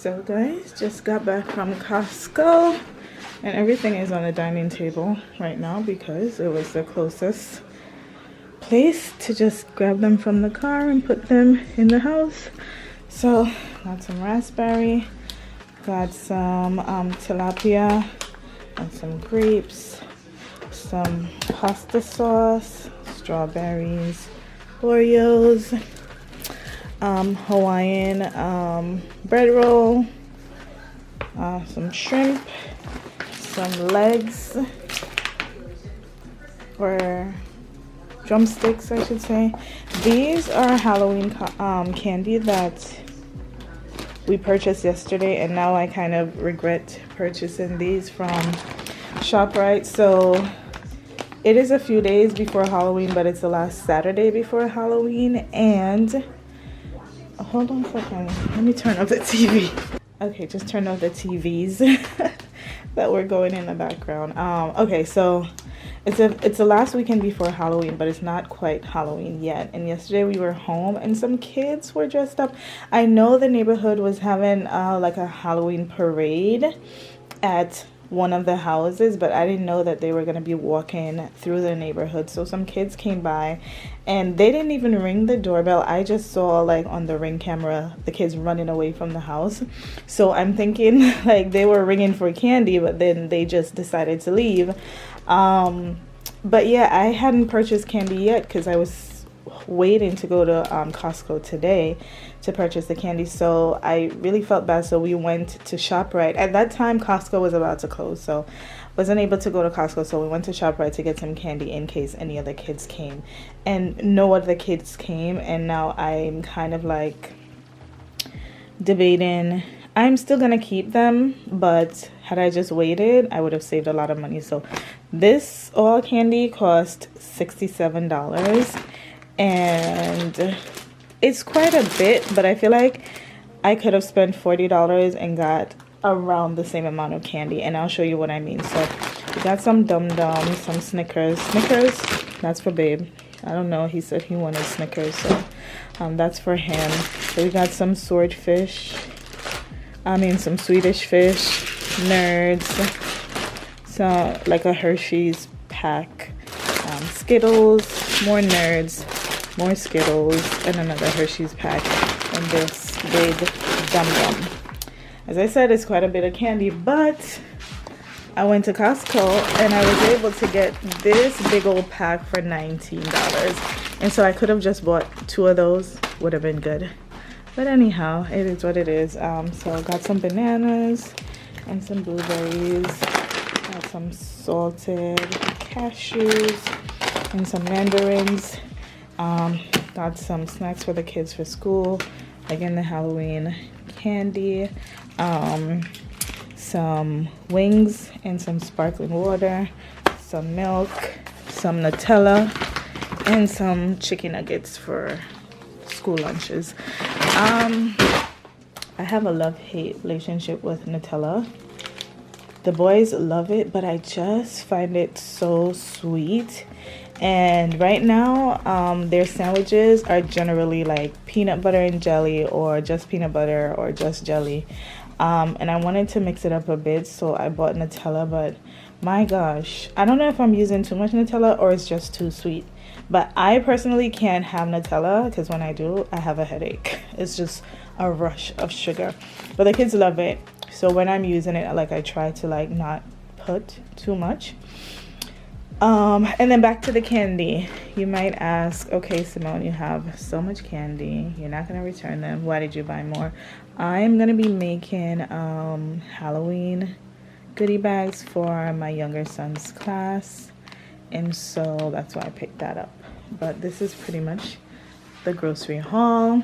So guys, just got back from Costco and everything is on the dining table right now because it was the closest place to just grab them from the car and put them in the house. So got some raspberry, got some tilapia and some grapes, some pasta sauce, strawberries, Oreos, Hawaiian bread roll, some shrimp, some legs, or drumsticks I should say. These are Halloween candy that we purchased yesterday, and now I kind of regret purchasing these from ShopRite. So it is a few days before Halloween, but it's the last Saturday before Halloween. And hold on a second, let me turn off the TV. Okay, just turn off the TVs that were going in the background. Okay, so it's the last weekend before Halloween, but it's not quite Halloween yet. And yesterday we were home and some kids were dressed up. I know the neighborhood was having like a Halloween parade at one of the houses, but I didn't know that they were going to be walking through the neighborhood. So some kids came by and they didn't even ring the doorbell. I just saw like on the Ring camera the kids running away from the house. So I'm thinking like they were ringing for candy, but then they just decided to leave. But yeah, I hadn't purchased candy yet because I was waiting to go to Costco today to purchase the candy. So I really felt bad, so we went to ShopRite. At that time Costco was about to close, so wasn't able to go to Costco, so we went to ShopRite to get some candy in case any other kids came, and no other kids came. And now I'm kind of like debating. I'm still gonna keep them, but had I just waited I would have saved a lot of money. So this all candy cost $67, and it's quite a bit, but I feel like I could have spent $40 and got around the same amount of candy, and I'll show you what I mean. So we got some Dum-Dums, some Snickers, that's for babe. I don't know, he said he wanted Snickers, so that's for him. So we got some swordfish, some Swedish fish, Nerds, so like a Hershey's pack, Skittles, more Nerds, more Skittles, and another Hershey's pack, and this big Dum-Dum. As I said, it's quite a bit of candy, but I went to Costco and I was able to get this big old pack for $19. And so I could have just bought 2 of those, would have been good. But anyhow, it is what it is. So I got some bananas and some blueberries, got some salted cashews and some mandarins. Got some snacks for the kids for school, again the Halloween candy, some wings and some sparkling water, some milk, some Nutella, and some chicken nuggets for school lunches. I have a love-hate relationship with Nutella. The boys love it, but I just find it so sweet. And right now, their sandwiches are generally like peanut butter and jelly, or just peanut butter or just jelly. And I wanted to mix it up a bit, so I bought Nutella, but my gosh, I don't know if I'm using too much Nutella or it's just too sweet. But I personally can't have Nutella because when I do, I have a headache. It's just a rush of sugar. But the kids love it. So when I'm using it, like I try to like not put too much. And then back to the candy. You might ask, okay, Simone, you have so much candy. You're not going to return them. Why did you buy more? I'm going to be making Halloween goodie bags for my younger son's class. And so that's why I picked that up. But this is pretty much the grocery haul.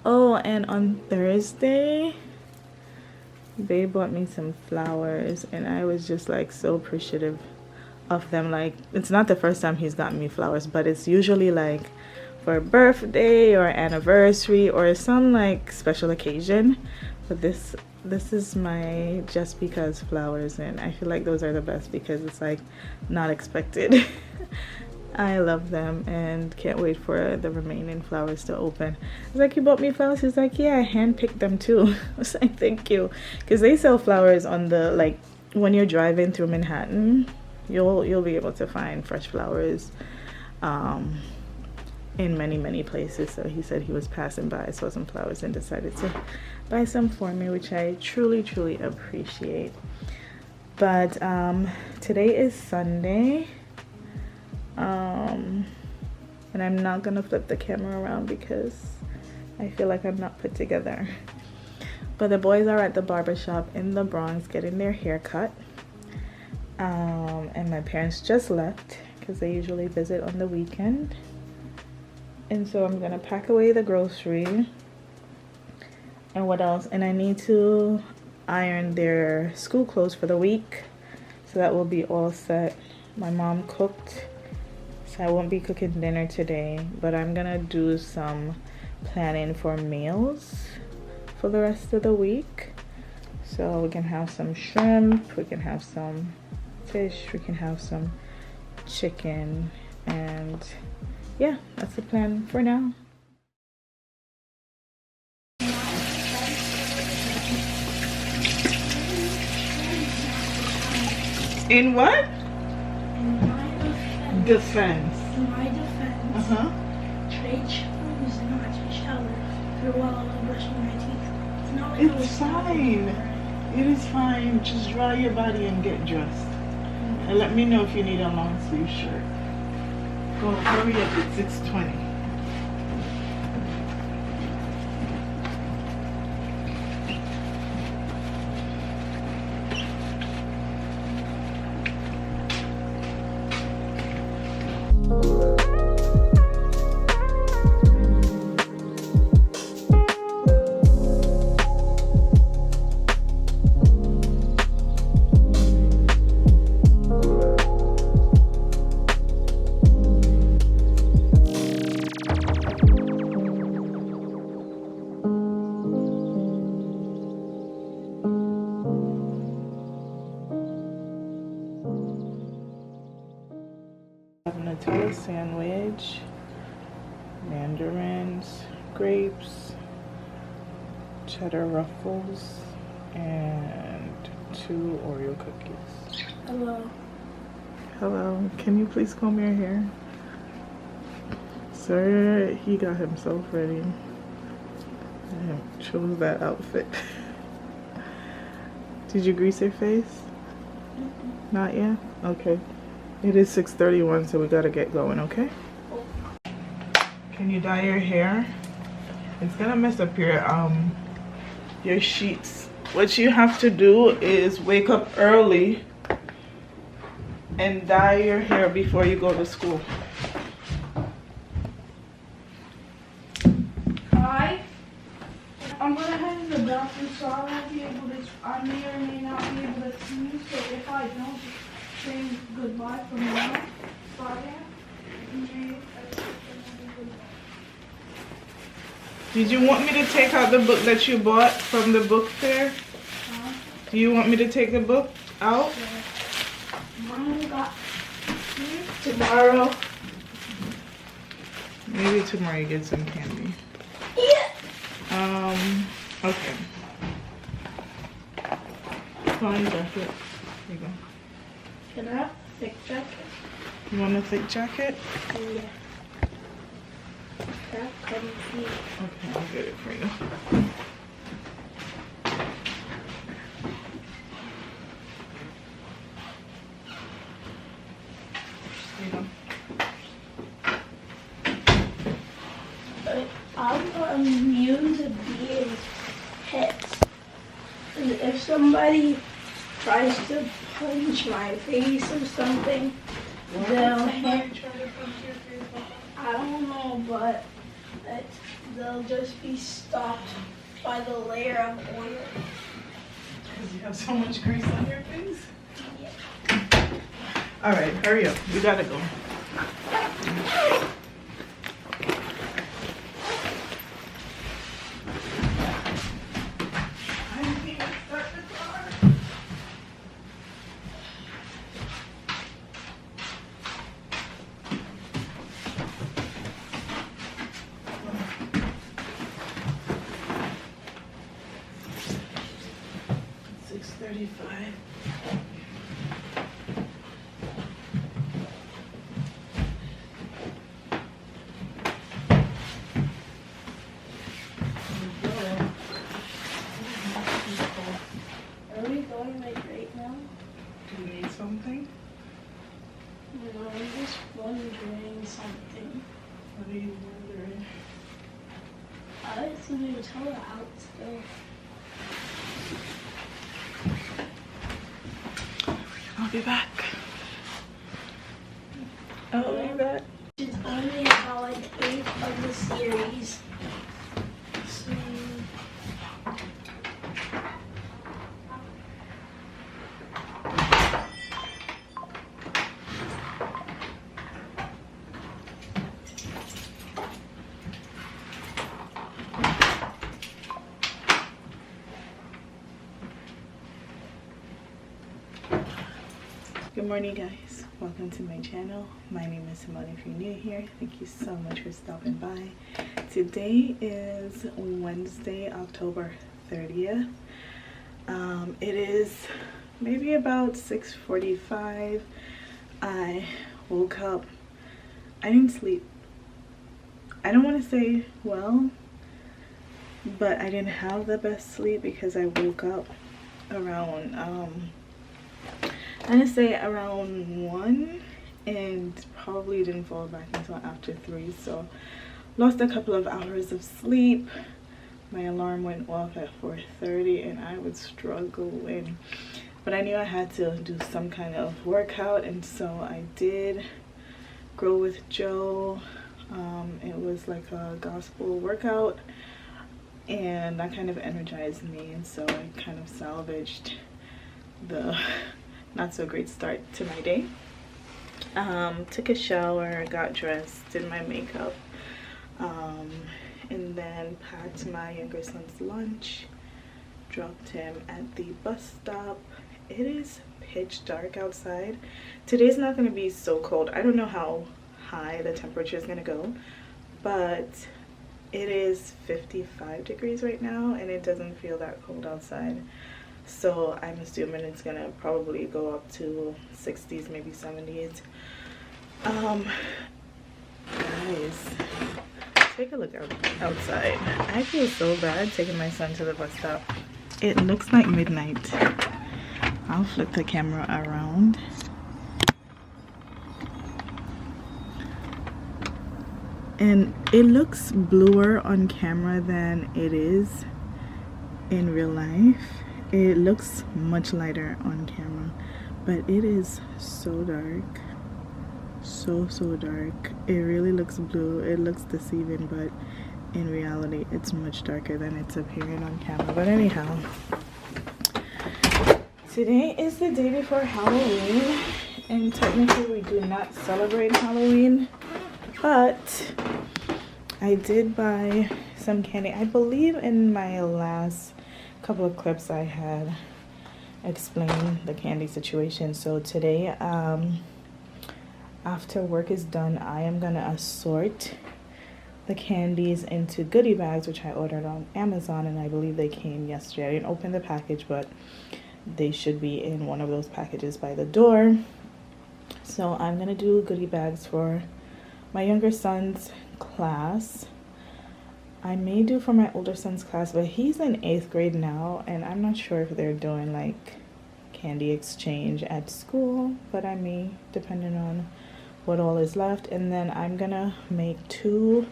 Oh, and on Thursday, they bought me some flowers. And I was just like so appreciative of them. Like, it's not the first time he's gotten me flowers, but it's usually like for a birthday or anniversary or some like special occasion. But this is my just because flowers, and I feel like those are the best because it's like not expected. I love them and can't wait for the remaining flowers to open. I was like, you bought me flowers? He's like, yeah, I handpicked them too. I was like, thank you. Because they sell flowers on the, like, when you're driving through Manhattan, you'll be able to find fresh flowers in many places. So he said he was passing by, saw some flowers and decided to buy some for me, which I truly appreciate. But today is Sunday. And I'm not gonna flip the camera around because I feel like I'm not put together. But the boys are at the barbershop in the Bronx getting their hair cut. And my parents just left because they usually visit on the weekend. And so I'm gonna pack away the grocery. And what else? And I need to iron their school clothes for the week. So that will be all set. My mom cooked. So I won't be cooking dinner today, but I'm gonna do some planning for meals for the rest of the week. So we can have some shrimp, we can have some fish, we can have some chicken, and yeah, that's the plan for now. In what? Defense. In my defense, I chose not to shower for while I'm brushing my teeth. It's not like It's fine. It is fine. Just dry your body and get dressed. And let me know if you need a long sleeve shirt. Go, hurry up. It's 6:20. Nutella sandwich, mandarins, grapes, cheddar ruffles, and 2 Oreo cookies. Hello. Hello, can you please comb your hair? Sir, he got himself ready and chose that outfit. Did you grease your face? Not yet? Okay. It is 6:31, so we gotta get going, okay? Can you dye your hair? It's gonna mess up your sheets. What you have to do is wake up early and dye your hair before you go to school. Hi. I'm gonna head to the bathroom, so I won't be able to. I may or may not be able to see you. So if I don't, just say goodbye from now. Bye. Did you want me to take out the book that you bought from the book fair? Do you want me to take the book out? Tomorrow. Maybe tomorrow you get some candy. Yeah. Okay. Fine jacket. Here you go. Can I have a thick jacket? You want a thick jacket? Yeah. That comfy. Okay, I'll get it for you. Here you go. I'm immune to being hit. And if somebody tries to punch my face or something, they'll hit. I don't know, but they'll just be stopped by the layer of oil. Because you have so much grease on your face? Yeah. Alright, hurry up. We gotta go. 4:35. Are we going like right now? Do you need something? No, I'm just wondering something. What are you wondering? I like to do tell out still. I'll be back. I'll be back. It's only about like 8 of the series. So Good morning, guys. Welcome to my channel. My name is Simone. If you're new here, thank you so much for stopping by. Today is Wednesday, October 30th. It is maybe about 6:45. I woke up. I didn't sleep. I don't want to say well, but I didn't have the best sleep because I woke up around I'm gonna say around 1 and probably didn't fall back until after 3, so lost a couple of hours of sleep. My alarm went off at 4:30 and I was struggling, but I knew I had to do some kind of workout, and so I did Grow with Joe. It was like a gospel workout, and that kind of energized me, and so I kind of salvaged the not so great start to my day. Took a shower, got dressed, did my makeup, and then packed my younger son's lunch, dropped him at the bus stop. It is pitch dark outside. Today's not going to be so cold. I don't know how high the temperature is going to go, but it is 55 degrees right now and it doesn't feel that cold outside. So I'm assuming it's gonna probably go up to 60s, maybe 70s. Guys, take a look outside. I feel so bad taking my son to the bus stop. It looks like midnight. I'll flip the camera around. And it looks bluer on camera than it is in real life. It looks much lighter on camera, but it is so dark, so dark. It really looks blue. It looks deceiving, but in reality it's much darker than it's appearing on camera. But anyhow, today is the day before Halloween, and technically we do not celebrate Halloween, but I did buy some candy. I believe in my last couple of clips I had explained the candy situation. So today, after work is done, I am gonna assort the candies into goodie bags, which I ordered on Amazon, and I believe they came yesterday. I didn't open the package, but they should be in one of those packages by the door. So I'm gonna do goodie bags for my younger son's class. I may do for my older son's class, but he's in 8th grade now, and I'm not sure if they're doing like candy exchange at school, but I may, depending on what all is left. And then I'm gonna make 2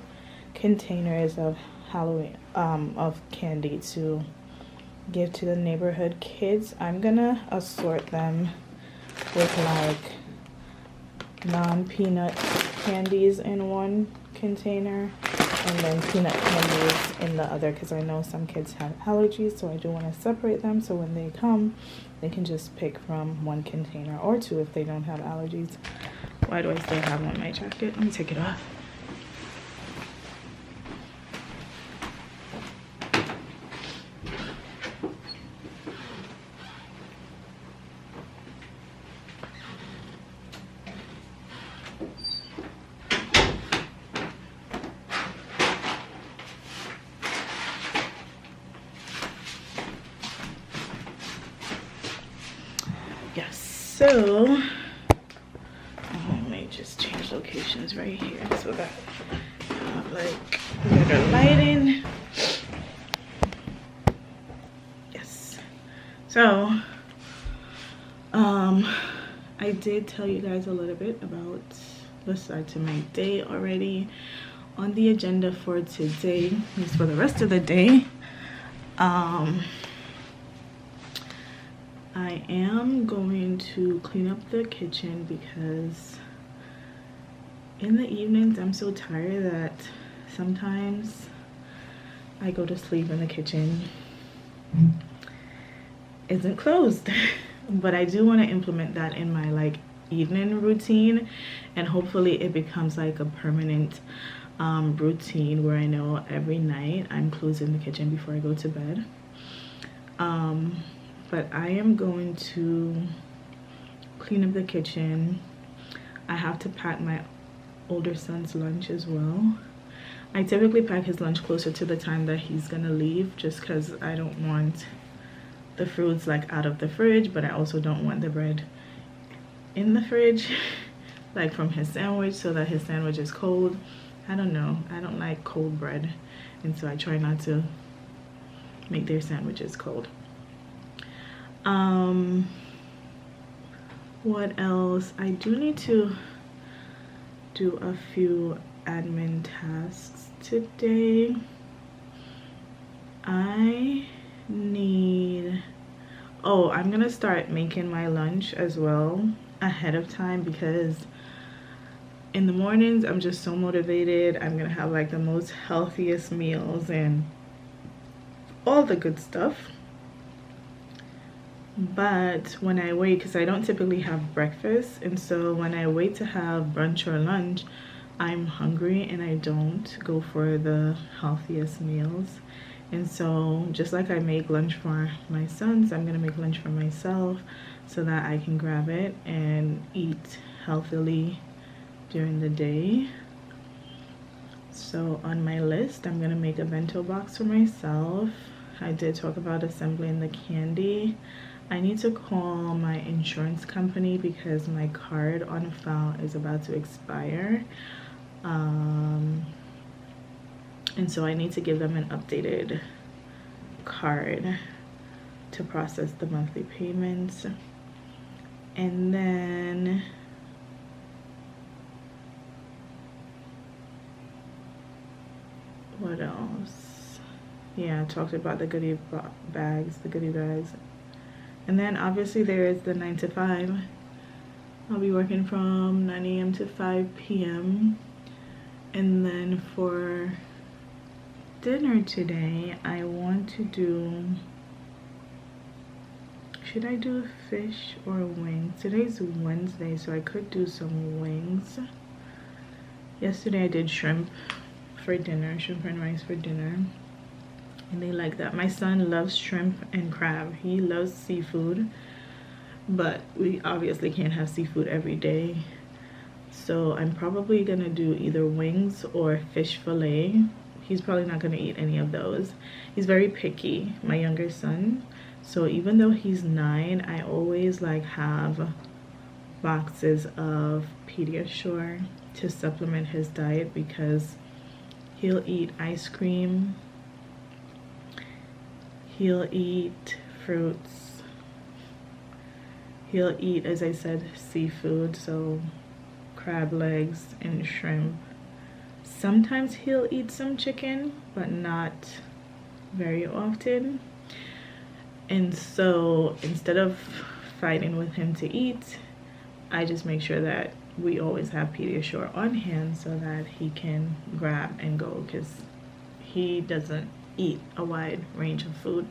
containers of Halloween of candy to give to the neighborhood kids. I'm gonna assort them with like non-peanut candies in one container and then peanut candies in the other, because I know some kids have allergies, so I do want to separate them so when they come they can just pick from one container or 2 if they don't have allergies. Why do I still have on my jacket? Let me take it off. So let me just change locations right here so that I have like better lighting. Yes. So I did tell you guys a little bit about the start to my day already. On the agenda for today, at least for the rest of the day, I am going to clean up the kitchen because in the evenings I'm so tired that sometimes I go to sleep and the kitchen isn't closed. But I do want to implement that in my like evening routine, and hopefully it becomes like a permanent routine where I know every night I'm closing the kitchen before I go to bed. But I am going to clean up the kitchen. I have to pack my older son's lunch as well. I typically pack his lunch closer to the time that he's gonna leave, just because I don't want the fruits like out of the fridge, but I also don't want the bread in the fridge like from his sandwich, so that his sandwich is cold. I don't know, I don't like cold bread, and so I try not to make their sandwiches cold. What else? I do need to do a few admin tasks today. I'm gonna start making my lunch as well ahead of time, because in the mornings I'm just so motivated. I'm gonna have like the most healthiest meals and all the good stuff. But when I wait, because I don't typically have breakfast, and so when I wait to have brunch or lunch, I'm hungry and I don't go for the healthiest meals. And so just like I make lunch for my sons, I'm gonna make lunch for myself so that I can grab it and eat healthily during the day. So on my list, I'm gonna make a bento box for myself. I did talk about assembling the candy. I need to call my insurance company because my card on file is about to expire. And so I need to give them an updated card to process the monthly payments. And then what else? Yeah, I talked about the goodie bags. And then obviously there is the 9 to 5. I'll be working from 9 a.m. to 5 p.m. And then for dinner today, I want to do, should I do fish or wings? Today's Wednesday, so I could do some wings. Yesterday I did shrimp for dinner, shrimp and rice for dinner, and they like that. My son loves shrimp and crab. He loves seafood, but we obviously can't have seafood every day. So I'm probably gonna do either wings or fish fillet. He's probably not gonna eat any of those. He's very picky, my younger son. So even though he's 9, I always like have boxes of Pediasure to supplement his diet, because he'll eat ice cream, he'll eat fruits, he'll eat, as I said, seafood, so crab legs and shrimp. Sometimes he'll eat some chicken, but not very often. And so instead of fighting with him to eat, I just make sure that we always have Pediasure on hand so that he can grab and go, because he doesn't eat a wide range of food.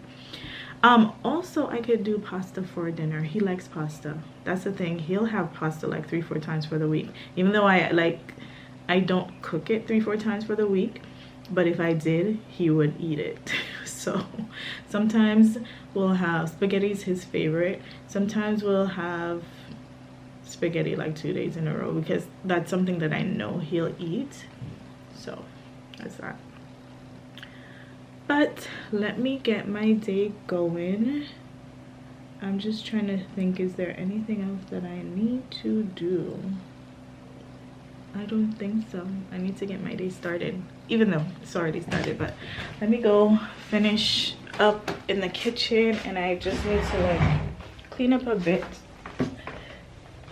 Also, I could do pasta for dinner. He likes pasta. That's the thing. He'll have pasta like 3-4 times for the week, even though I don't cook it 3-4 times for the week, but if I did, he would eat it. So sometimes we'll have spaghetti's his favorite. Sometimes we'll have spaghetti like 2 days in a row, because that's something that I know he'll eat. So that's that. But let me get my day going. I'm just trying to think, is there anything else that I need to do? I don't think so. I need to get my day started, even though it's already started. But let me go finish up in the kitchen, and I just need to like clean up a bit,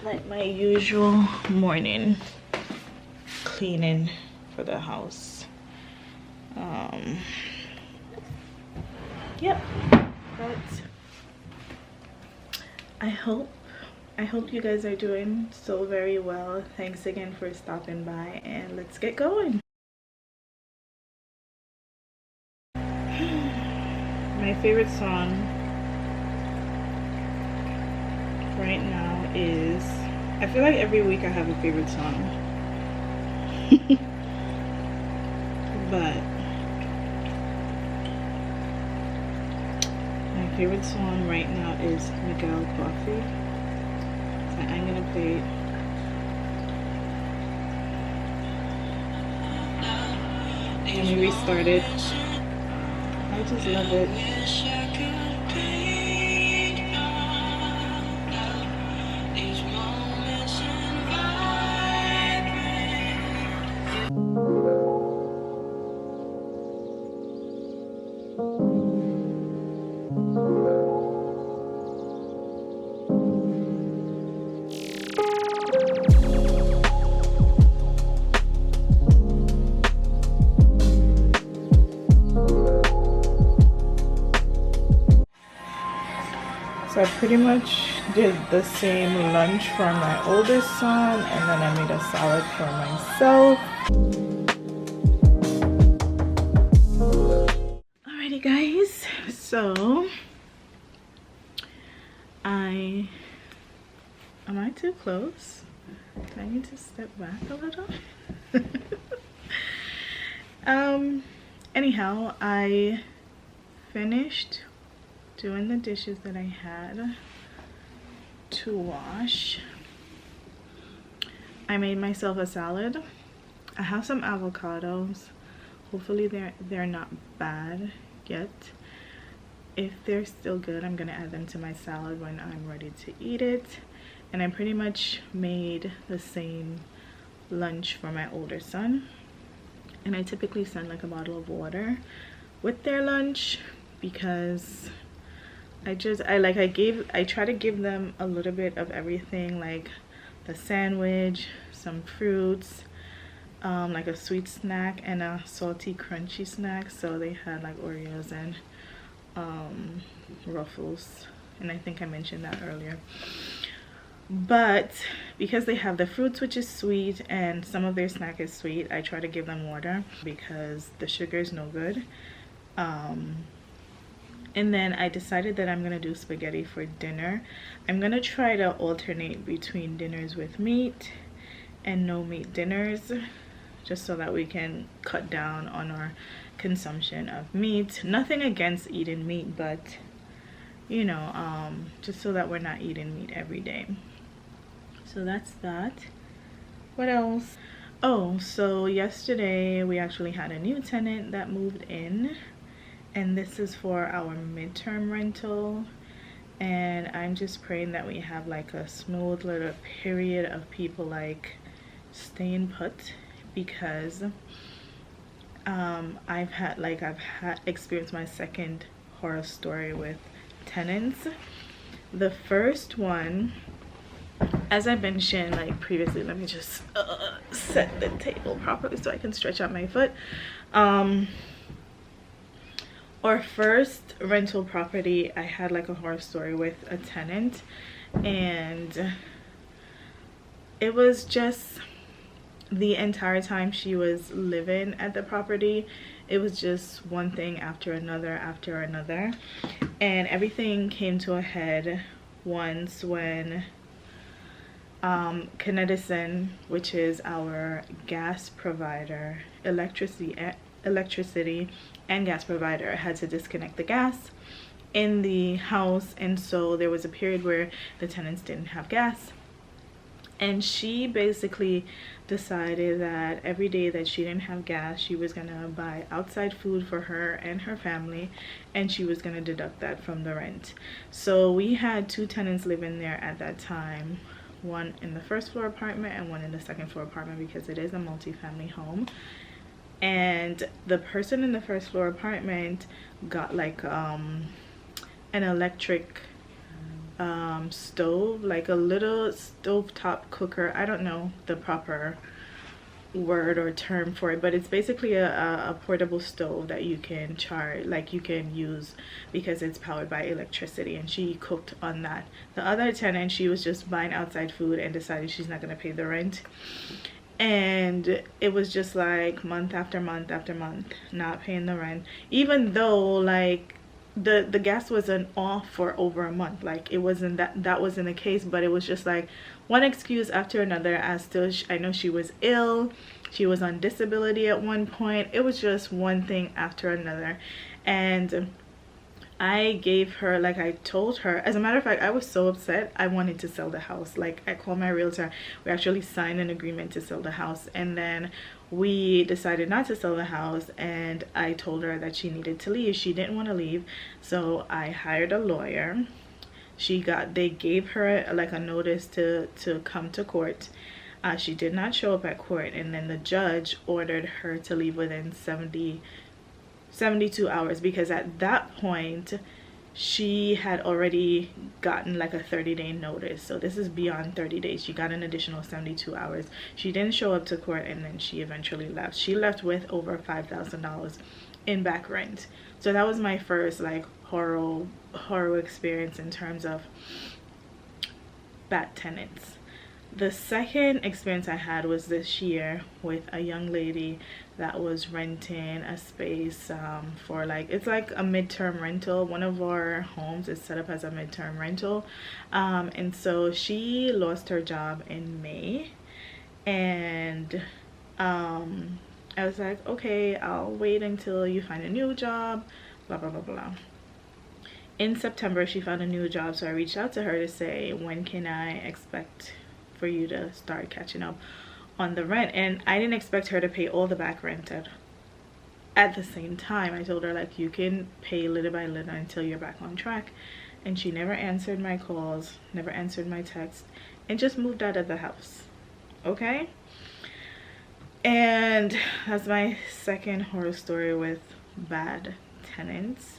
like my usual morning cleaning for the house. Yep. But I hope you guys are doing so very well. Thanks again for stopping by, and let's get going. My favorite song right now is, I feel like every week I have a favorite song. But my favorite song right now is Miguel Coffee. So I'm gonna play it. Let me restart it. I just love it. So I pretty much did the same lunch for my oldest son, and then I made a salad for myself. Alrighty guys, so am I too close? Do I need to step back a little? Anyhow, I finished doing the dishes that I had to wash. I made myself a salad. I have some avocados. Hopefully they're not bad yet. If they're still good, I'm gonna add them to my salad when I'm ready to eat it. And I pretty much made the same lunch for my older son. And I typically send like a bottle of water with their lunch because I try to give them a little bit of everything, like the sandwich, some fruits, like a sweet snack and a salty crunchy snack. So they had like Oreos and Ruffles, and I think I mentioned that earlier. But because they have the fruits, which is sweet, and some of their snack is sweet, I try to give them water because the sugar is no good. And then I decided that I'm gonna do spaghetti for dinner. I'm gonna try to alternate between dinners with meat and no meat dinners, just so that we can cut down on our consumption of meat. Nothing against eating meat, but you know, just so that we're not eating meat every day. So that's that. What else? Oh, so yesterday we actually had a new tenant that moved in, and this is for our midterm rental. And I'm just praying that we have like a smooth little period of people like staying put, because I've had experienced my second horror story with tenants. The first one, as I mentioned like previously, let me just set the table properly so I can stretch out my foot. Our first rental property, I had like a horror story with a tenant, and it was just the entire time she was living at the property, it was just one thing after another, and everything came to a head once when Tenants, which is our gas provider, electricity and gas provider, had to disconnect the gas in the house. And so there was a period where the tenants didn't have gas, And she basically decided that every day that she didn't have gas, she was gonna buy outside food for her and her family, and she was gonna deduct that from the rent. So we had 2 tenants living there at that time, one in the first floor apartment and one in the second floor apartment, because it is a multi-family home. And the person in the first floor apartment got like an electric stove, like a little stovetop cooker. I don't know the proper word or term for it, but it's basically a portable stove that you can charge, like you can use, because it's powered by electricity, and she cooked on that. The other tenant, she was just buying outside food and decided she's not going to pay the rent, and it was just like month after month after month not paying the rent, even though like the gas wasn't off for over a month. Like it wasn't that wasn't the case, but it was just like one excuse after another as to I know she was ill, she was on disability at one point. It was just one thing after another. And I gave her, like I told her, as a matter of fact, I was so upset, I wanted to sell the house. Like I called my realtor, we actually signed an agreement to sell the house, and then we decided not to sell the house, and I told her that she needed to leave. She didn't want to leave, so I hired a lawyer. They gave her like a notice to come to court. She did not show up at court, and then the judge ordered her to leave within 72 hours, because at that point she had already gotten like a 30-day notice. So this is beyond 30 days. She got an additional 72 hours. She didn't show up to court, and then she eventually left. She left with over $5,000 in back rent. So that was my first like horror experience in terms of bad tenants. The second experience I had was this year with a young lady that was renting a space for like, it's like a midterm rental. One of our homes is set up as a midterm rental, and so she lost her job in May, and I was like, okay, I'll wait until you find a new job, blah blah blah blah. In September she found a new job, so I reached out to her to say, when can I expect for you to start catching up on the rent? And I didn't expect her to pay all the back rent at the same time. I told her like, you can pay little by little until you're back on track. And she never answered my calls, never answered my text, and just moved out of the house. Okay, and that's my second horror story with bad tenants.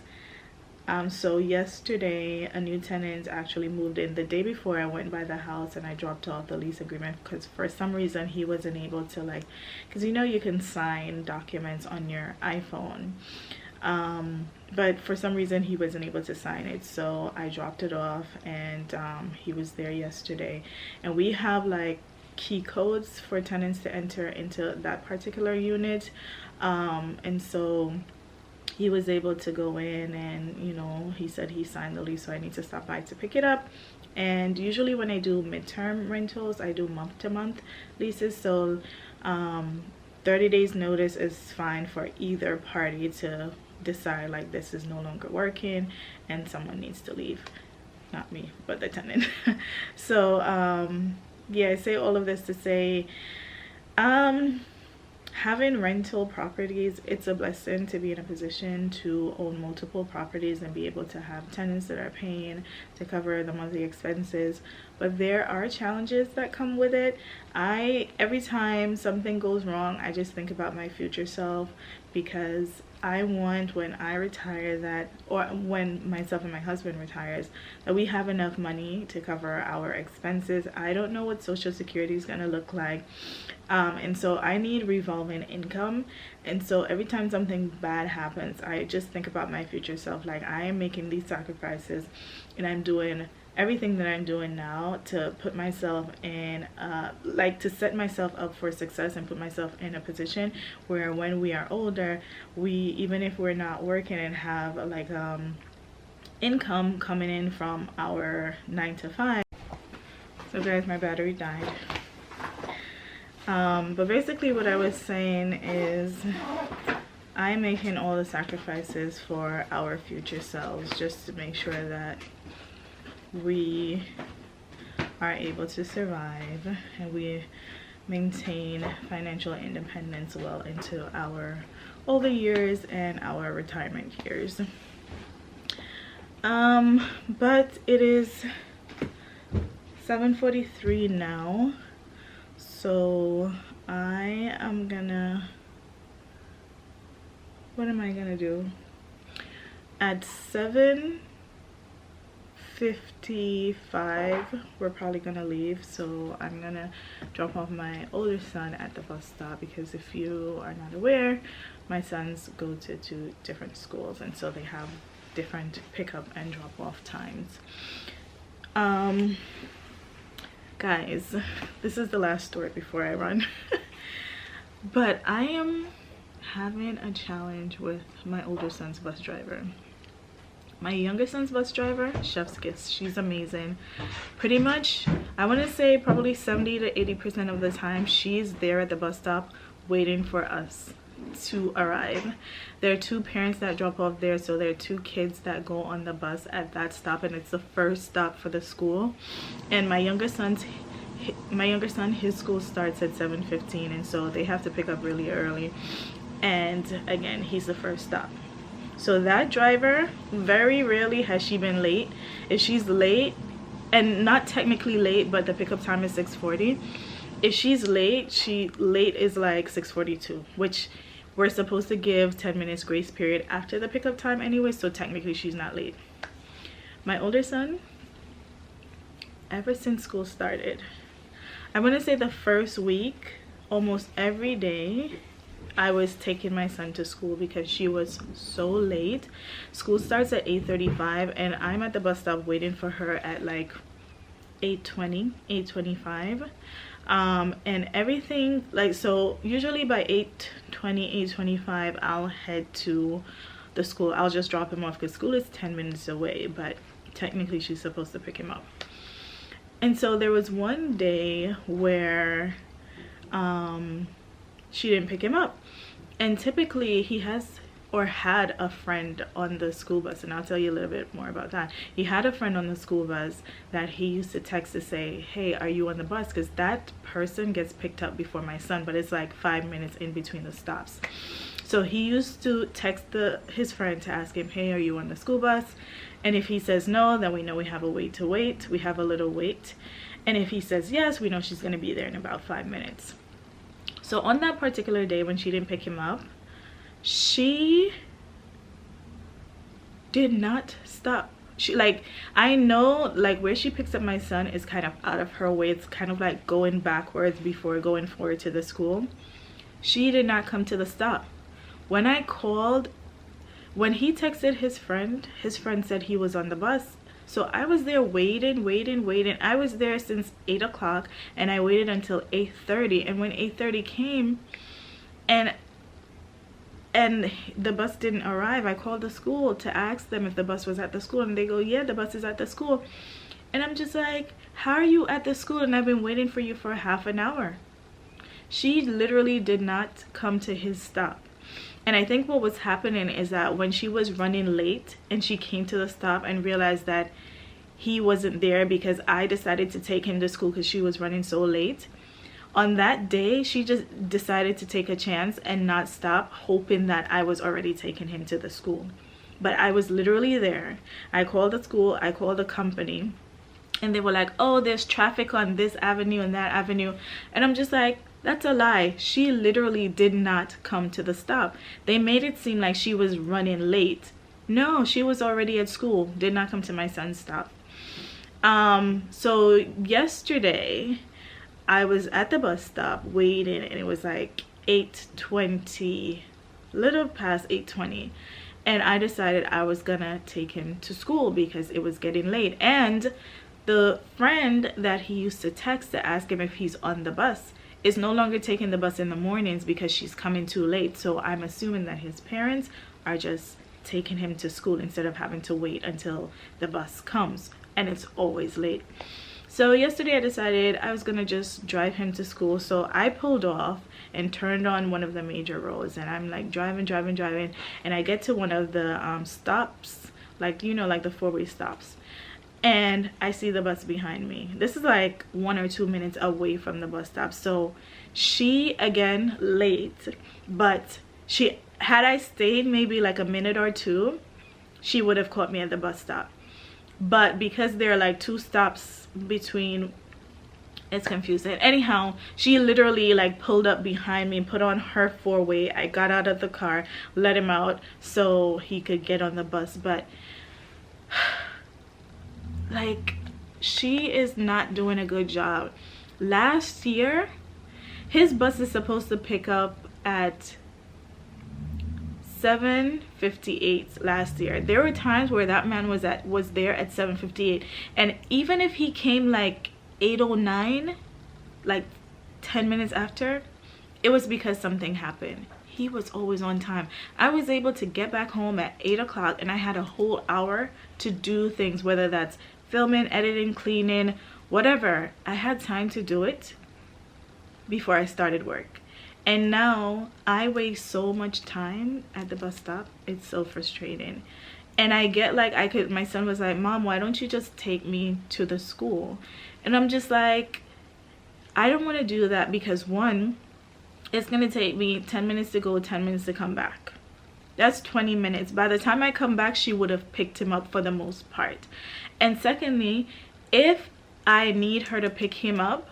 So yesterday a new tenant actually moved in. The day before I went by the house and I dropped off the lease agreement, because for some reason he wasn't able to, like, because you know you can sign documents on your iPhone, but for some reason he wasn't able to sign it. So I dropped it off, and he was there yesterday, and we have like key codes for tenants to enter into that particular unit, and so he was able to go in, and you know, he said he signed the lease, so I need to stop by to pick it up. And usually when I do midterm rentals, I do month-to-month leases, so 30 days notice is fine for either party to decide like, this is no longer working and someone needs to leave. Not me, but the tenant. So yeah, I say all of this to say, having rental properties, it's a blessing to be in a position to own multiple properties and be able to have tenants that are paying to cover the monthly expenses. But there are challenges that come with it. Every time something goes wrong, I just think about my future self, because I want, when I retire, that, or when myself and my husband retires, that we have enough money to cover our expenses. I don't know what Social Security is going to look like, and so I need revolving income. And so every time something bad happens, I just think about my future self. Like, I am making these sacrifices, and I'm doing everything that I'm doing now to put myself in, like, to set myself up for success and put myself in a position where when we are older, even if we're not working and have like income coming in from our 9 to 5. So guys, my battery died. But basically what I was saying is, I'm making all the sacrifices for our future selves, just to make sure that we are able to survive and we maintain financial independence well into our older years and our retirement years. But it is 7:43 now, so I am gonna, what am I gonna do? At 7:55 we're probably gonna leave, so I'm gonna drop off my older son at the bus stop, because if you are not aware, my sons go to 2 different schools, and so they have different pickup and drop off times. Guys, this is the last story before I run. But I am having a challenge with my older son's bus driver. My younger son's bus driver, chef's kiss, she's amazing. Pretty much, I want to say probably 70 to 80% of the time, she's there at the bus stop waiting for us to arrive. There are 2 parents that drop off there, so there are 2 kids that go on the bus at that stop, and it's the first stop for the school. And my younger son, his school starts at 7:15, and so they have to pick up really early, and again, he's the first stop. So that driver, very rarely has she been late. If she's late, and not technically late, but the pickup time is 6:40, if she's late, late is like 6:42, which we're supposed to give 10 minutes grace period after the pickup time anyway, so technically she's not late. My older son, ever since school started, I want to say the first week, almost every day, I was taking my son to school because she was so late. School starts at 8:35, and I'm at the bus stop waiting for her at like 8:20, 8:25. And everything, like, so usually by 8:20, 8:25 I'll head to the school. I'll just drop him off because school is 10 minutes away, but technically she's supposed to pick him up. And so there was one day where she didn't pick him up, and typically he has or had a friend on the school bus, and I'll tell you a little bit more about that. He had a friend on the school bus that he used to text to say, hey, are you on the bus? Because that person gets picked up before my son, but it's like 5 minutes in between the stops. So he used to text his friend to ask him, hey, are you on the school bus? And if he says no, then we know we have a wait to wait. We have a little wait. And if he says yes, we know she's going to be there in about 5 minutes. So on that particular day when she didn't pick him up, she did not stop. She, like, I know, like, where she picks up my son is kind of out of her way. It's kind of like going backwards before going forward to the school. She did not come to the stop. When I called, when he texted his friend said he was on the bus. So I was there waiting. I was there since 8 o'clock, and I waited until 8:30. And when 8:30 came and the bus didn't arrive, I called the school to ask them if the bus was at the school, and they go, yeah, the bus is at the school. And I'm just like, how are you at the school and I've been waiting for you for half an hour? She literally did not come to his stop. And I think what was happening is that when she was running late and she came to the stop and realized that he wasn't there because I decided to take him to school because she was running so late, on that day she just decided to take a chance and not stop, hoping that I was already taking him to the school. But I was literally there. I called the school, I called the company, and they were like, oh, there's traffic on this avenue and that avenue. And I'm just like, that's a lie. She literally did not come to the stop. They made it seem like she was running late. No, she was already at school, did not come to my son's stop. So yesterday I was at the bus stop waiting, and it was like 8:20, little past 8:20, and I decided I was gonna take him to school because it was getting late. And the friend that he used to text to ask him if he's on the bus is no longer taking the bus in the mornings because she's coming too late. So I'm assuming that his parents are just taking him to school instead of having to wait until the bus comes, and it's always late. So yesterday I decided I was gonna just drive him to school. So I pulled off and turned on one of the major roads, and I'm like driving, and I get to one of the stops, like, you know, like the four-way stops. and I see the bus behind me. This is like 1 or 2 minutes away from the bus stop. So she, again, late, but she, had I stayed maybe like a minute or two, she would have caught me at the bus stop. But because there are like 2 stops between, it's confusing. Anyhow, she literally like pulled up behind me, put on her 4-way. I got out of the car, let him out so he could get on the bus. But like, she is not doing a good job. Last year, his bus is supposed to pick up at 7:58 last year. There were times where that man was there at 7:58, and even if he came like 8:09, like 10 minutes after, it was because something happened. He was always on time. I was able to get back home at 8 o'clock, and I had a whole hour to do things, whether that's filming, editing, cleaning, whatever. I had time to do it before I started work. And now I waste so much time at the bus stop. It's so frustrating. And I get like, my son was like, Mom, why don't you just take me to the school? And I'm just like, I don't want to do that because, one, it's going to take me 10 minutes to go, 10 minutes to come back. That's 20 minutes. By the time I come back, she would have picked him up for the most part. And secondly, if I need her to pick him up,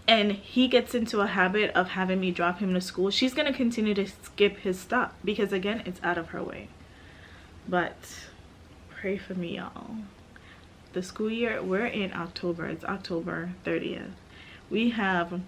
and he gets into a habit of having me drop him to school, she's going to continue to skip his stop because, again, it's out of her way. But pray for me, y'all. The school year, we're in October. It's October 30th. We have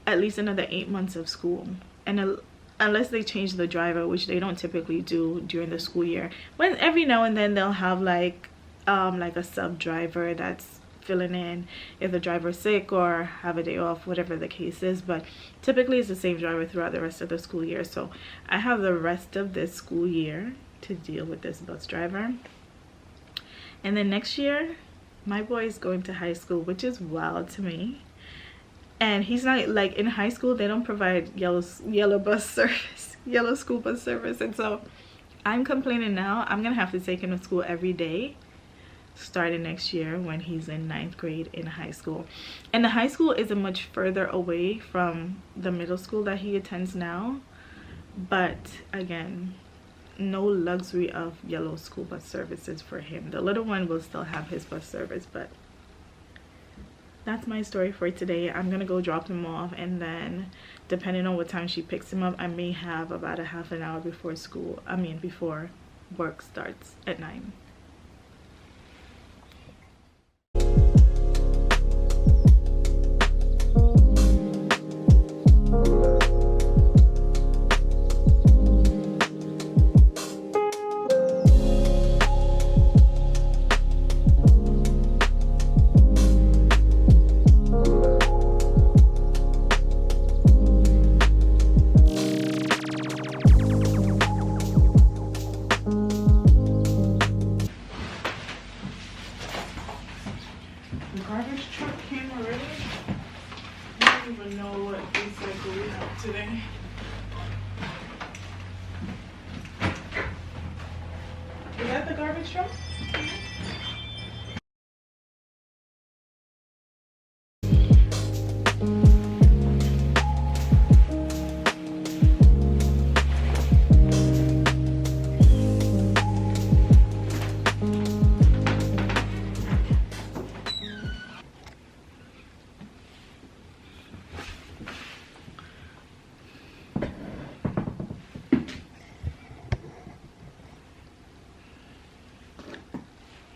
at least another 8 months of school. And unless they change the driver, which they don't typically do during the school year, when every now and then they'll have like a sub driver that's filling in if the driver's sick or have a day off, whatever the case is. But typically it's the same driver throughout the rest of the school year. So I have the rest of this school year to deal with this bus driver. And then next year, my boy is going to high school, which is wild to me. And he's not, like, in high school they don't provide yellow bus service, yellow school bus service. And so I'm complaining now. I'm gonna have to take him to school every day starting next year when he's in 9th grade in high school. And the high school isn't much further away from the middle school that he attends now, but again, no luxury of yellow school bus services for him. The little one will still have his bus service. But that's my story for today. I'm gonna go drop him off, and then depending on what time she picks him up, I may have about a half an hour before before work starts at 9. Today. Is that the garbage truck?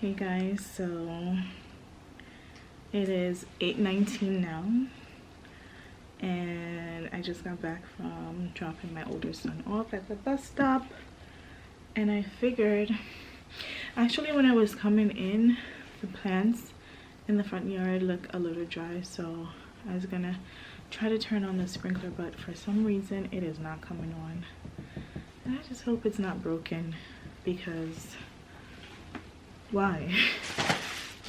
Hey guys, so it is 8:19 now, and I just got back from dropping my older son off at the bus stop, and I figured, actually when I was coming in, the plants in the front yard look a little dry, so I was gonna try to turn on the sprinkler, but for some reason it is not coming on, and I just hope it's not broken, because why?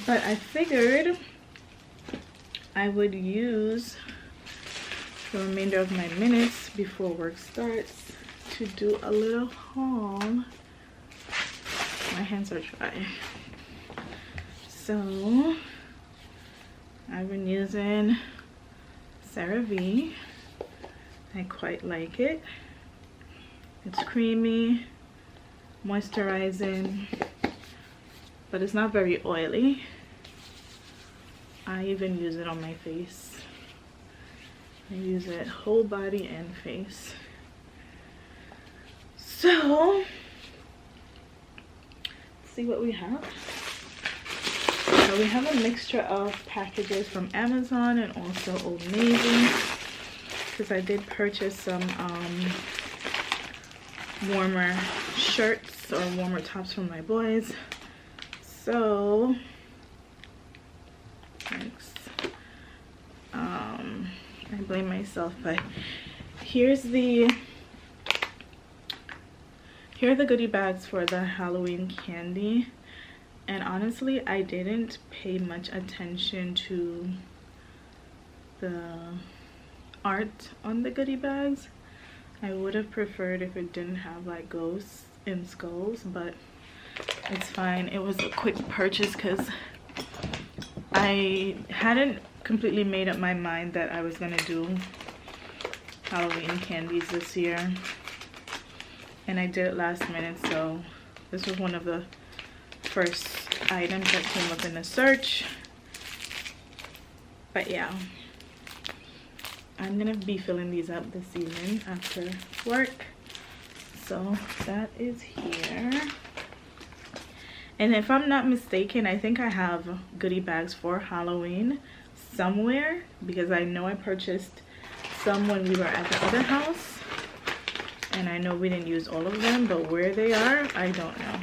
But I figured I would use the remainder of my minutes before work starts to do a little haul. My hands are dry. So I've been using CeraVe. I quite like it. It's creamy, moisturizing, but it's not very oily. I even use it on my face. I use it whole body and face. So let's see what we have. So we have a mixture of packages from Amazon and also Old Navy, because I did purchase some warmer shirts or warmer tops for my boys. So thanks. I blame myself, but here are the goodie bags for the Halloween candy. And honestly, I didn't pay much attention to the art on the goodie bags. I would have preferred if it didn't have like ghosts and skulls, but it's fine. It was a quick purchase because I hadn't completely made up my mind that I was gonna do Halloween candies this year, and I did it last minute, so this was one of the first items that came up in the search. But yeah, I'm gonna be filling these up this evening after work. So that is here. And if I'm not mistaken, I think I have goodie bags for Halloween somewhere, because I know I purchased some when we were at the other house, and I know we didn't use all of them, but where they are, I don't know.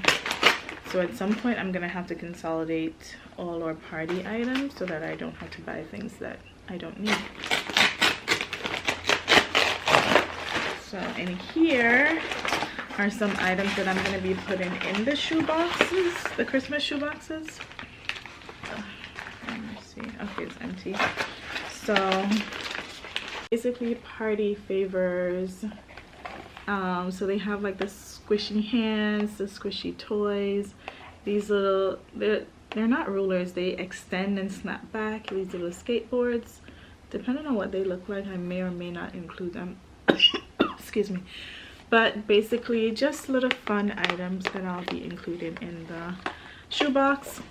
So at some point I'm gonna have to consolidate all our party items so that I don't have to buy things that I don't need. So in here are some items that I'm going to be putting in the shoe boxes, the Christmas shoe boxes. Let me see. Okay, it's empty. So basically party favors. So they have like the squishy hands, the squishy toys, these little, they're not rulers, they extend and snap back, these little skateboards. Depending on what they look like, I may or may not include them. Excuse me. But basically just little fun items that I'll be including in the shoebox.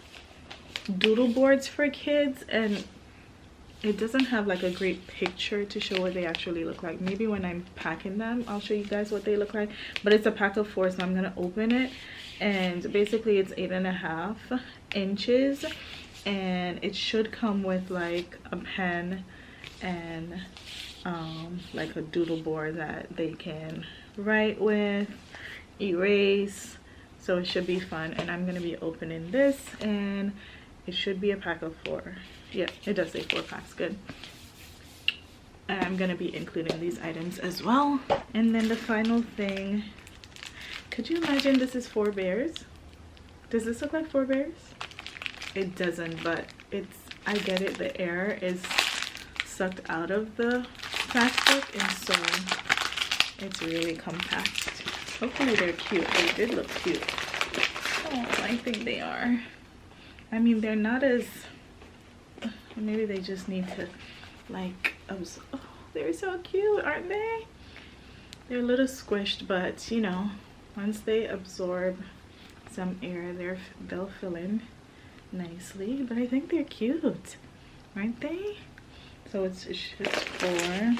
Doodle boards for kids, and it doesn't have like a great picture to show what they actually look like. Maybe when I'm packing them I'll show you guys what they look like, but it's a pack of 4, so I'm gonna open it. And basically it's 8.5 inches, and it should come with like a pen and like a doodle board that they can write with, erase. So it should be fun. And I'm gonna be opening this, and it should be a pack of 4. Yeah, it does say 4 packs. Good. And I'm gonna be including these items as well. And then the final thing, could you imagine this is 4 bears? Does this look like 4 bears? It doesn't, but it's, I get it, the air is sucked out of the plastic, and so it's really compact. Hopefully they're cute. They did look cute. Oh, I think they are. I mean, they're not as, maybe they just need to like, oh, they're so cute, aren't they? They're a little squished, but you know, once they absorb some air, they'll fill in nicely. But I think they're cute, aren't they? So it's just 4,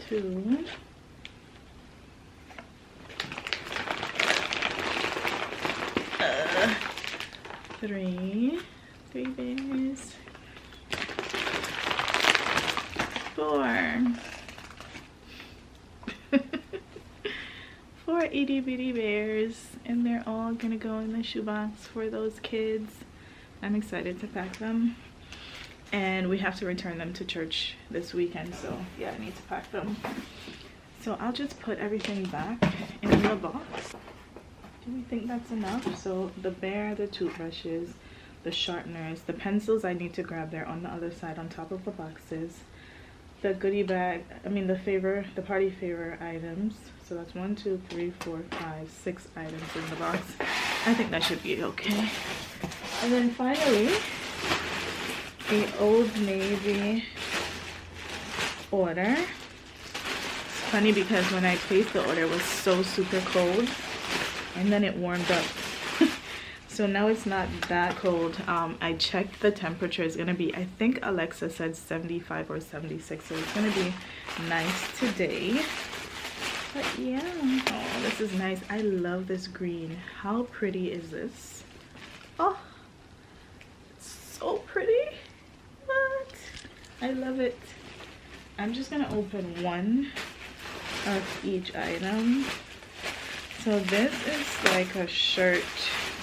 2, 3 bears, 4 4 itty bitty bears, and they're all gonna go in the shoebox for those kids. I'm excited to pack them, and we have to return them to church this weekend, so yeah, I need to pack them. So I'll just put everything back in the box. Do we think that's enough? So the bear, the toothbrushes, the sharpeners, the pencils I need to grab there on the other side on top of the boxes. The goodie bag, I mean the party favor items. So that's 1, 2, 3, 4, 5, 6 items in the box. I think that should be okay. And then finally, the Old Navy order. It's funny because when I placed the order, it was so super cold, and then it warmed up. So now it's not that cold. I checked the temperature is gonna be, I think Alexa said 75 or 76, so it's gonna be nice today. But yeah, oh, this is nice. I love this green. How pretty is this? Oh, it's so pretty. What? I love it. I'm just gonna open one of each item. So this is like a shirt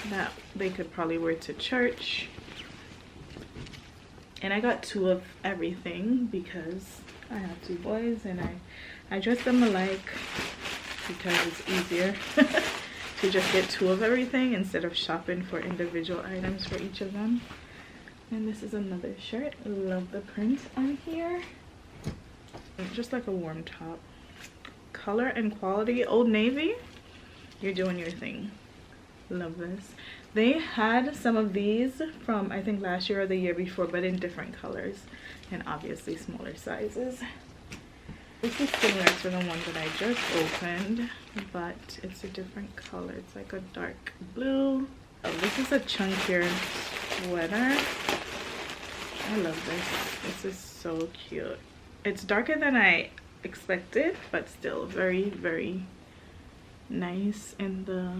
that they could probably wear to church, and I got 2 of everything because I have 2 boys and I dress them alike because it's easier to just get 2 of everything instead of shopping for individual items for each of them. And this is another shirt. Love the print on here. Just like a warm top. Color and quality, Old Navy, you're doing your thing. Love this. They had some of these from I think last year or the year before, but in different colors and obviously smaller sizes. This is similar to the one that I just opened, but it's a different color. It's like a dark blue. Oh, this is a chunkier sweater. I love this. This is so cute. It's darker than I expected, but still very, very nice in the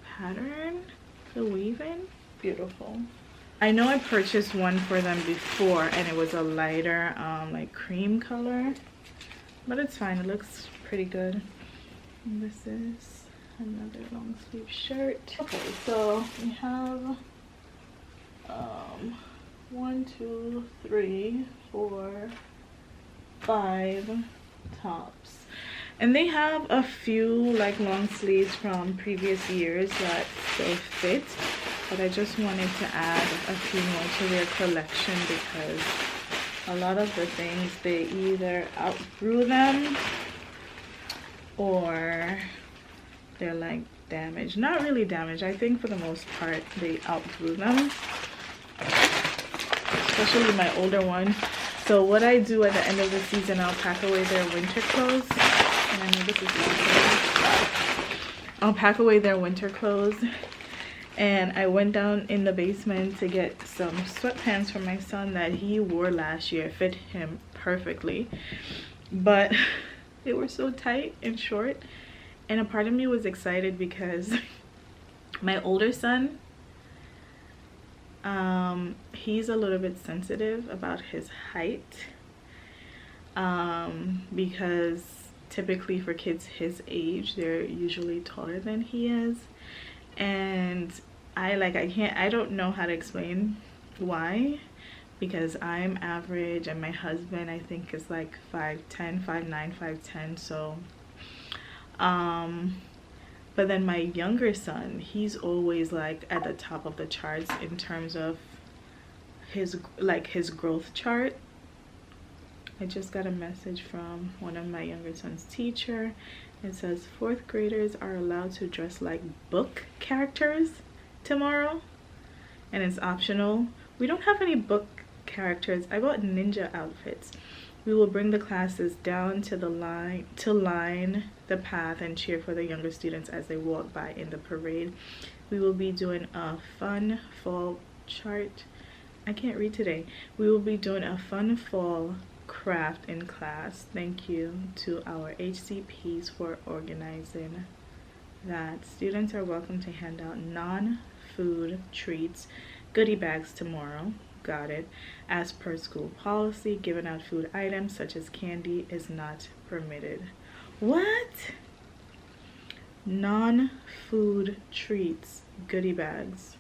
pattern, the weaving. Beautiful. I know I purchased one for them before and it was a lighter like cream color, but it's fine. It looks pretty good. And this is another long sleeve shirt. Okay, so we have 1, 2, 3, 4, 5 tops. And they have a few like long sleeves from previous years that still fit, but I just wanted to add a few more to their collection because a lot of the things they either outgrew them or they're like damaged. Not really damaged. I think for the most part they outgrew them, especially my older one. So what I do at the end of the season, I'll pack away their winter clothes. And I know this is I'll pack away their winter clothes. And I went down in the basement to get some sweatpants for my son that he wore last year. It fit him perfectly, but they were so tight and short. And a part of me was excited because my older son, he's a little bit sensitive about his height, because typically for kids his age, they're usually taller than he is. And I don't know how to explain why, because I'm average and my husband I think is like 5'10", 5'9", 5'10", so but then my younger son, he's always like at the top of the charts in terms of his growth chart. I just got a message from one of my younger son's teacher. It says 4th graders are allowed to dress like book characters tomorrow, and it's optional. We don't have any book characters. I bought ninja outfits. We will bring the classes down to the line to line the path and cheer for the younger students as they walk by in the parade. We will be doing a fun fall chart. I can't read today. We will be doing a fun fall craft in class. Thank you to our HCPs for organizing that. Students are welcome to hand out non-food treats, goodie bags tomorrow. Got it. As per school policy, giving out food items such as candy is not permitted. What? Non-food treats, goodie bags.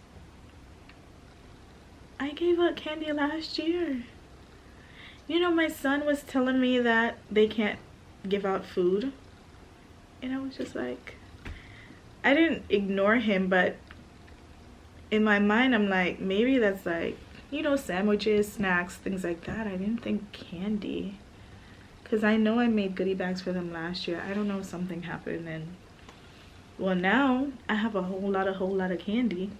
I gave out candy last year. You know, my son was telling me that they can't give out food, and I was just like, I didn't ignore him, but in my mind I'm like, maybe that's like, you know, sandwiches, snacks, things like that. I didn't think candy, because I know I made goodie bags for them last year. I don't know if something happened and Well, now I have a whole lot of candy.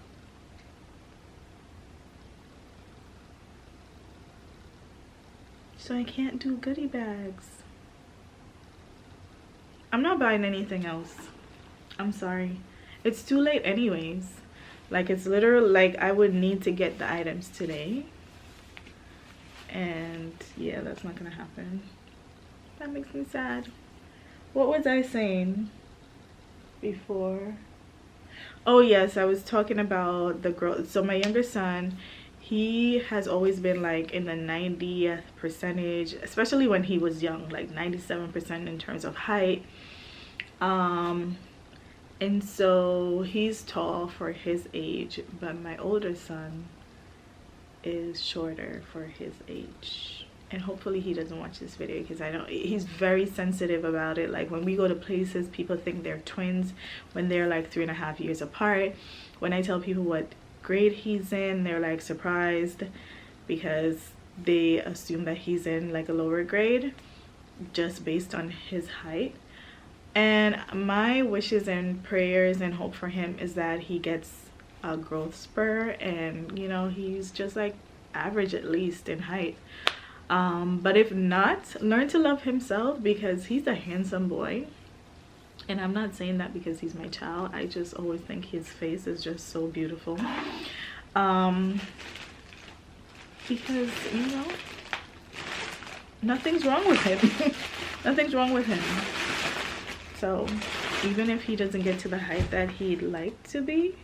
So I can't do goodie bags. I'm not buying anything else. I'm sorry. It's too late anyways. Like, it's literally like I would need to get the items today. And yeah, that's not gonna happen. That makes me sad. What was I saying before? Oh yes, I was talking about the girl. So my younger son, he has always been like in the 90th percentage, especially when he was young, like 97% in terms of height. And so he's tall for his age, but my older son is shorter for his age. And hopefully he doesn't watch this video, because I know he's very sensitive about it. Like, when we go to places, people think they're twins when they're like 3.5 years apart. When I tell people what grade he's in, they're like surprised, because they assume that he's in like a lower grade just based on his height. And my wishes and prayers and hope for him is that he gets a growth spur, and you know, he's just like average at least in height. But if not, learn to love himself, because he's a handsome boy. And I'm not saying that because he's my child. I just always think his face is just so beautiful. Because, you know, nothing's wrong with him. Nothing's wrong with him. So even if he doesn't get to the height that he'd like to be,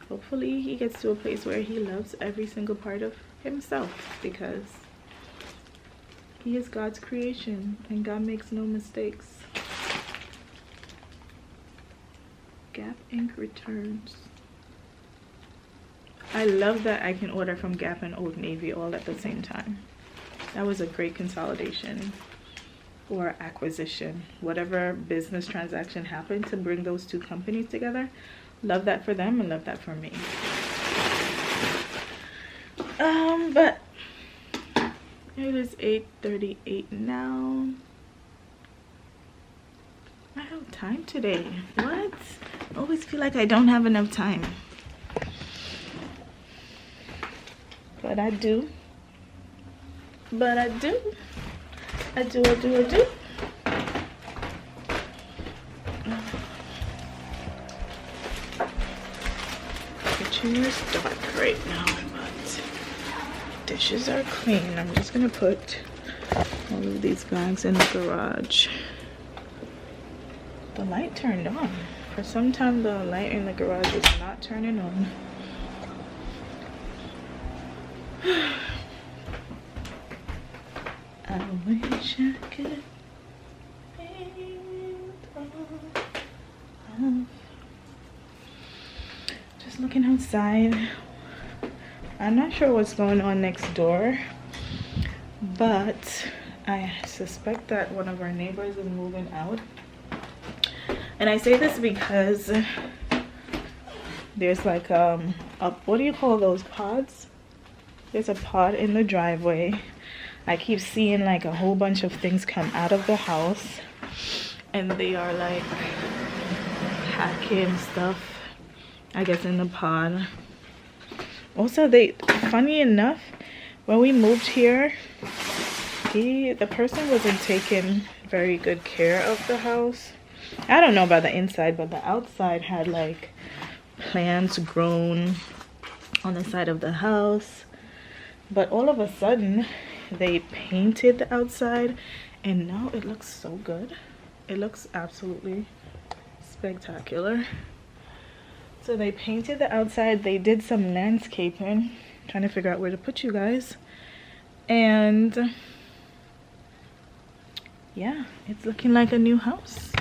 hopefully he gets to a place where he loves every single part of himself, because he is God's creation and God makes no mistakes. Gap Inc. returns. I love that I can order from Gap and Old Navy all at the same time. That was a great consolidation or acquisition. Whatever business transaction happened to bring those two companies together. Love that for them and love that for me. But it is 8:38 now. I have time today. What? I always feel like I don't have enough time. But I do. But I do. I do. Kitchen is dark right now, but dishes are clean. I'm just gonna put all of these bags in the garage. The light turned on. For some time the light in the garage is not turning on. I wish I could just looking outside. I'm not sure what's going on next door, but I suspect that one of our neighbors is moving out. And I say this because there's like what do you call those pods? There's a pod in the driveway. I keep seeing like a whole bunch of things come out of the house, and they are like hacking stuff, I guess, in the pod. Also, funny enough, when we moved here, the person wasn't taking very good care of the house. I don't know about the inside, but the outside had like plants grown on the side of the house. But all of a sudden they painted the outside, and now it looks so good. It looks absolutely spectacular. So they painted the outside, they did some landscaping, trying to figure out where to put you guys, and yeah, it's looking like a new house.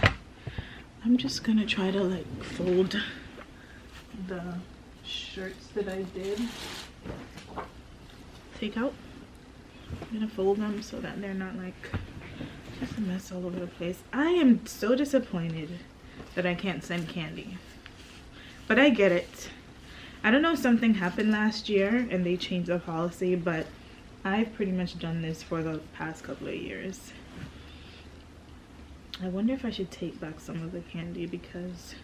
I'm just gonna try to like fold the shirts that I did take out. I'm gonna fold them so that they're not like just a mess all over the place. I am so disappointed that I can't send candy, but I get it. I don't know if something happened last year and they changed the policy, but I've pretty much done this for the past couple of years. I wonder if I should take back some of the candy, because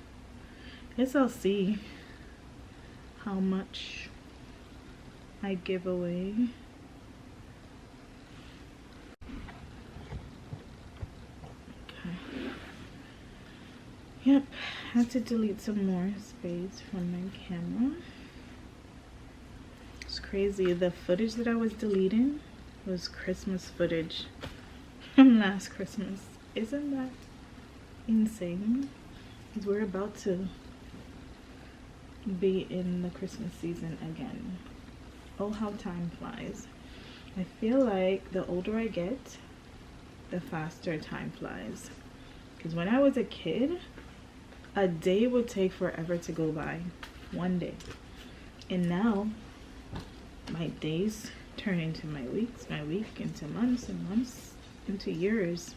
Guess I'll see how much I give away. Okay. Yep, had to delete some more space from my camera. It's crazy. The footage that I was deleting was Christmas footage from last Christmas. Isn't that insane? Because we're about to be in the Christmas season again. Oh, how time flies. I feel like the older I get, the faster time flies. Because when I was a kid, a day would take forever to go by. One day. And now my days turn into my weeks, my week into months, and months into years.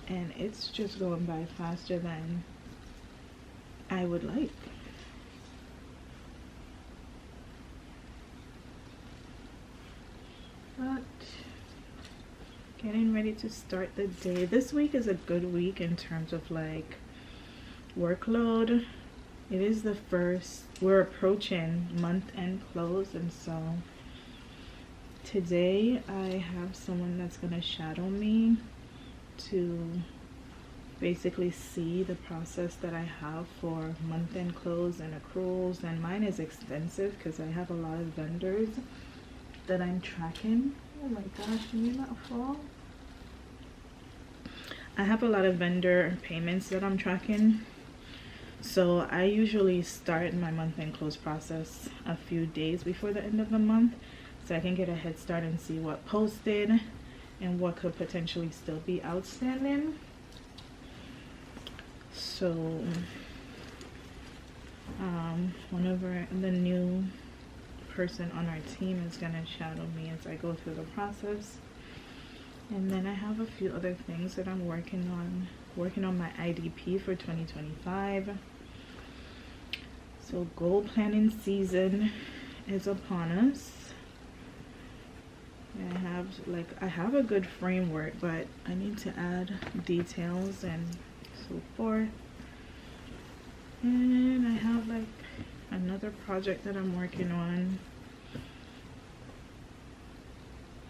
And it's just going by faster than I would like. But getting ready to start the day. This week is a good week in terms of like workload. It is the first, we're approaching month end close, and so today I have someone that's gonna shadow me to basically see the process that I have for month end close and accruals. And mine is extensive because I have a lot of vendors that I'm tracking. Oh my gosh, can you not fall? I have a lot of vendor payments that I'm tracking. So I usually start my month end close process a few days before the end of the month, so I can get a head start and see what posted and what could potentially still be outstanding. So one of the new person on our team is gonna shadow me as I go through the process. And then I have a few other things that I'm working on my IDP for 2025. So goal planning season is upon us. I have a good framework, but I need to add details and so forth. And I have like another project that I'm working on,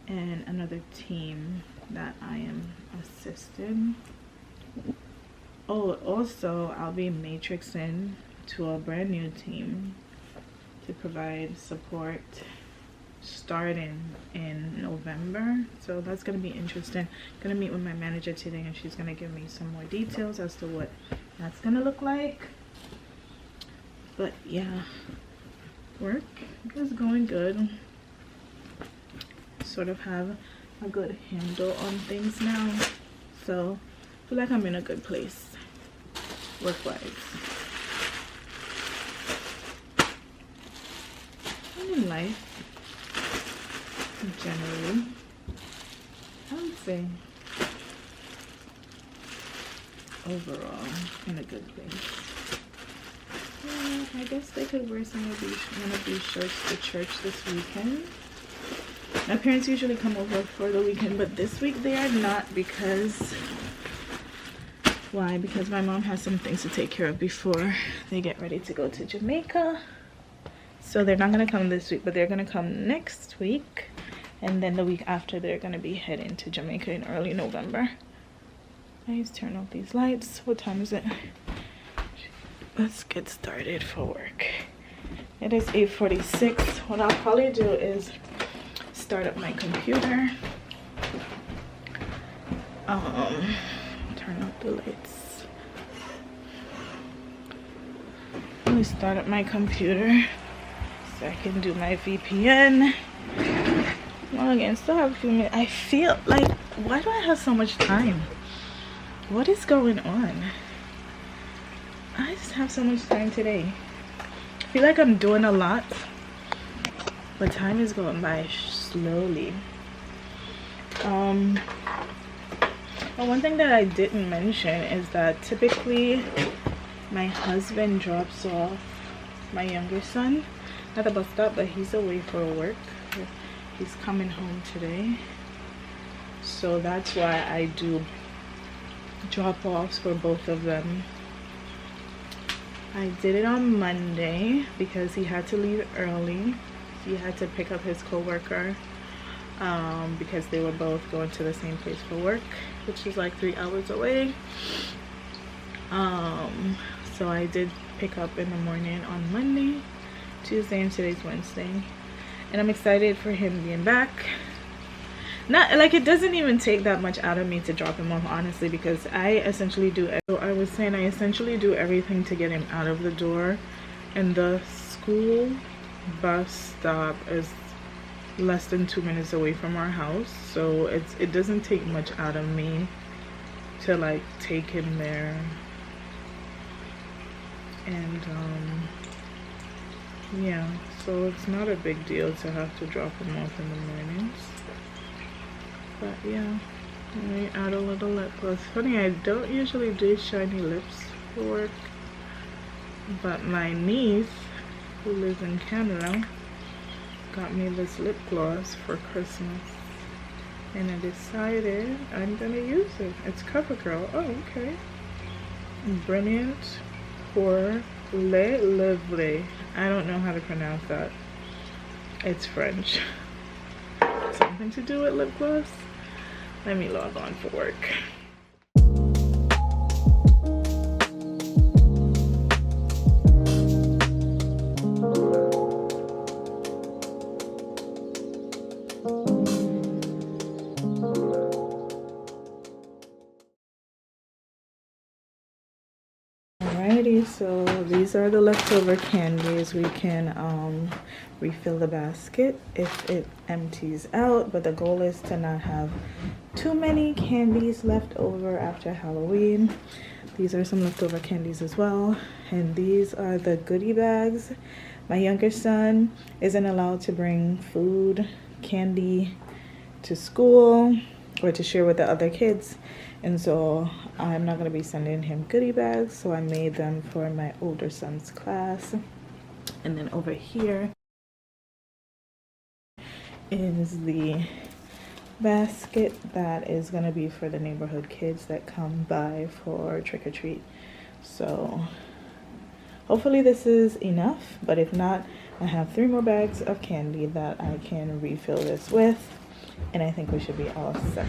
and another team that I am assisting. Oh, also I'll be matrixing to a brand new team to provide support starting in November, so that's gonna be interesting. Gonna meet with my manager today, and she's gonna give me some more details as to what that's gonna look like. But yeah, work is going good. Sort of have a good handle on things now, so I feel like I'm in a good place work-wise. And in life generally, I would say overall in a good place. Yeah, I guess they could wear one of these shirts to church this weekend. My parents usually come over for the weekend, but this week they are not. Because why? Because my mom has some things to take care of before they get ready to go to Jamaica. So they're not gonna come this week, but they're gonna come next week, and then the week after they're gonna be heading to Jamaica in early November. Let's turn off these lights. What time is it? Let's get started for work. It is 8:46. What I'll probably do is start up my computer, turn off the lights. Let me start up my computer so I can do my VPN. Well, again, still have a few minutes. I feel like, why do I have so much time? What is going on? I just have so much time today. I feel like I'm doing a lot, but time is going by slowly. Well, one thing that I didn't mention is that typically my husband drops off my younger son at the bus stop, but he's away for work. He's coming home today, so that's why I do drop-offs for both of them I did it on Monday because he had to leave early. He had to pick up his coworker because they were both going to the same place for work, which is like 3 hours away. So I did pick up in the morning on Monday, Tuesday, and today's Wednesday. And I'm excited for him being back. Not like it doesn't even take that much out of me to drop him off, honestly, because I essentially do, I was saying I essentially do everything to get him out of the door, and the school bus stop is less than 2 minutes away from our house, so it doesn't take much out of me to like take him there. And yeah, so it's not a big deal to have to drop him off in the mornings. But yeah, let me add a little lip gloss. Funny, I don't usually do shiny lips for work, but my niece, who lives in Canada, got me this lip gloss for Christmas, and I decided I'm gonna use it. It's CoverGirl. Oh, okay. Brilliant pour le lovely. I don't know how to pronounce that. It's French. Something to do with lip gloss. Let me log on for work. Alrighty, so these are the leftover candies. We can refill the basket if it empties out, but the goal is to not have too many candies left over after Halloween. These are some leftover candies as well, and these are the goodie bags. My younger son isn't allowed to bring food, candy to school or to share with the other kids, and so I'm not going to be sending him goodie bags, so I made them for my older son's class. And then over here is the basket that is going to be for the neighborhood kids that come by for trick-or-treat. So hopefully this is enough, but if not, I have 3 more bags of candy that I can refill this with, and I think we should be all set.